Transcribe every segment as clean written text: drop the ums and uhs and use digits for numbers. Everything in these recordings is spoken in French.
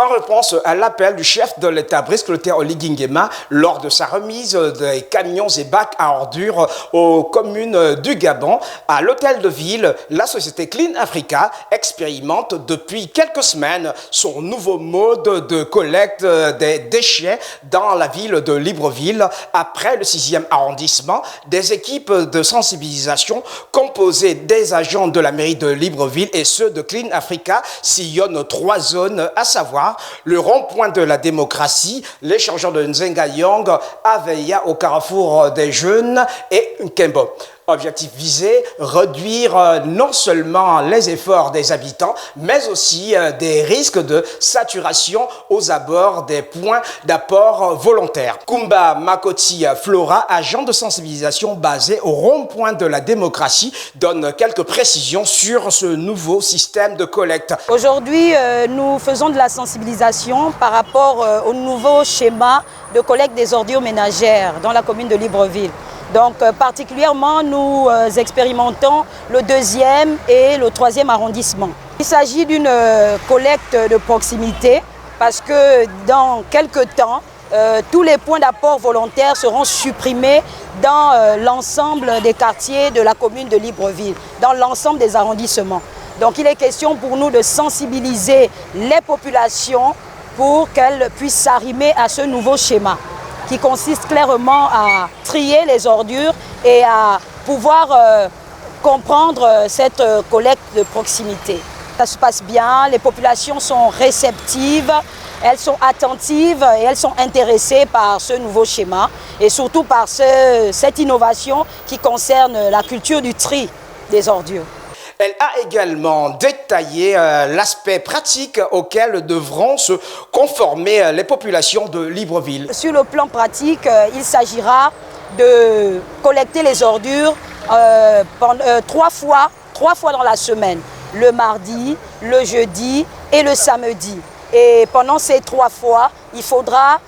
En réponse à l'appel du chef de l'État Brice Clotaire Oligui Nguema lors de sa remise des camions et bacs à ordures aux communes du Gabon, à l'hôtel de ville, la société Clean Africa expérimente depuis quelques semaines son nouveau mode de collecte des déchets dans la ville de Libreville. Après le 6e arrondissement, des équipes de sensibilisation composées des agents de la mairie de Libreville et ceux de Clean Africa sillonnent 3 zones, à savoir le rond-point de la démocratie, l'échangeur de Nzengayong, Aveya au carrefour des Jeunes et Nkembo. Objectif visé, réduire non seulement les efforts des habitants, mais aussi des risques de saturation aux abords des points d'apport volontaires. Kumba Makoti Flora, agent de sensibilisation basé au rond-point de la démocratie, donne quelques précisions sur ce nouveau système de collecte. Aujourd'hui, nous faisons de la sensibilisation par rapport au nouveau schéma de collecte des ordures ménagères dans la commune de Libreville. Donc particulièrement, nous expérimentons le 2e et le 3e arrondissement. Il s'agit d'une collecte de proximité parce que dans quelques temps, tous les points d'apport volontaires seront supprimés dans l'ensemble des quartiers de la commune de Libreville, dans l'ensemble des arrondissements. Donc il est question pour nous de sensibiliser les populations pour qu'elles puissent s'arrimer à ce nouveau schéma, qui consiste clairement à trier les ordures et à pouvoir comprendre cette collecte de proximité. Ça se passe bien, les populations sont réceptives, elles sont attentives et elles sont intéressées par ce nouveau schéma et surtout par cette innovation qui concerne la culture du tri des ordures. Elle a également détaillé l'aspect pratique auquel devront se conformer les populations de Libreville. Sur le plan pratique, il s'agira de collecter les ordures 3 fois dans la semaine, le mardi, le jeudi et le samedi. Et pendant ces 3 fois, il faudra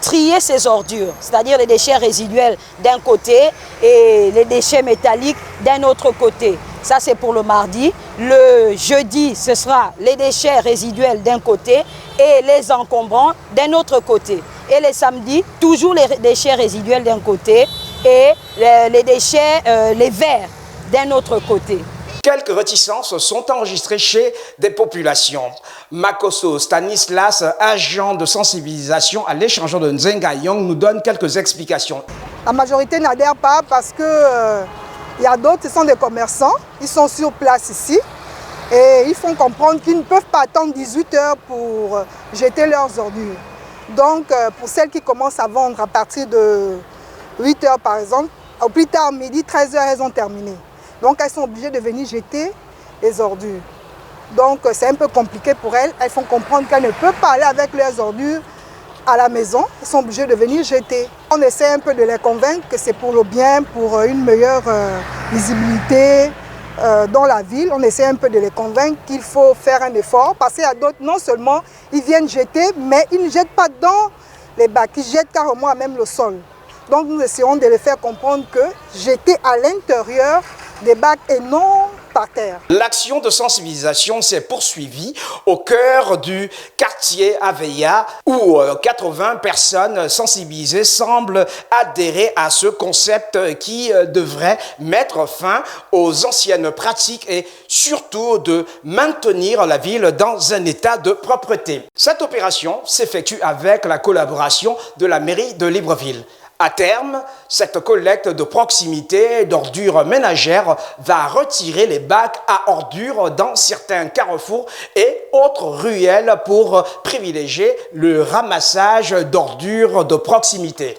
trier ces ordures, c'est-à-dire les déchets résiduels d'un côté et les déchets métalliques d'un autre côté. Ça, c'est pour le mardi. Le jeudi, ce sera les déchets résiduels d'un côté et les encombrants d'un autre côté. Et les samedis, toujours les déchets résiduels d'un côté et les déchets, les verts d'un autre côté. Quelques réticences sont enregistrées chez des populations. Makoso Stanislas, agent de sensibilisation à l'échangeur de Nzengayong, nous donne quelques explications. La majorité n'adhère pas parce que il y a d'autres, ce sont des commerçants, ils sont sur place ici et ils font comprendre qu'ils ne peuvent pas attendre 18 heures pour jeter leurs ordures. Donc pour celles qui commencent à vendre à partir de 8 heures par exemple, au plus tard midi, 13 heures, elles ont terminé. Donc elles sont obligées de venir jeter les ordures. Donc c'est un peu compliqué pour elles, elles font comprendre qu'elles ne peuvent pas aller avec leurs ordures à la maison, ils sont obligés de venir jeter. On essaie un peu de les convaincre que c'est pour le bien, pour une meilleure visibilité dans la ville. On essaie un peu de les convaincre qu'il faut faire un effort parce qu'il y a d'autres, non seulement ils viennent jeter, mais ils ne jettent pas dans les bacs, ils jettent carrément à même le sol. Donc nous essayons de les faire comprendre que jeter à l'intérieur des bacs et non par terre. L'action de sensibilisation s'est poursuivie au cœur du quartier Aveya où 80 personnes sensibilisées semblent adhérer à ce concept qui devrait mettre fin aux anciennes pratiques et surtout de maintenir la ville dans un état de propreté. Cette opération s'effectue avec la collaboration de la mairie de Libreville. À terme, cette collecte de proximité d'ordures ménagères va retirer les bacs à ordures dans certains carrefours et autres ruelles pour privilégier le ramassage d'ordures de proximité.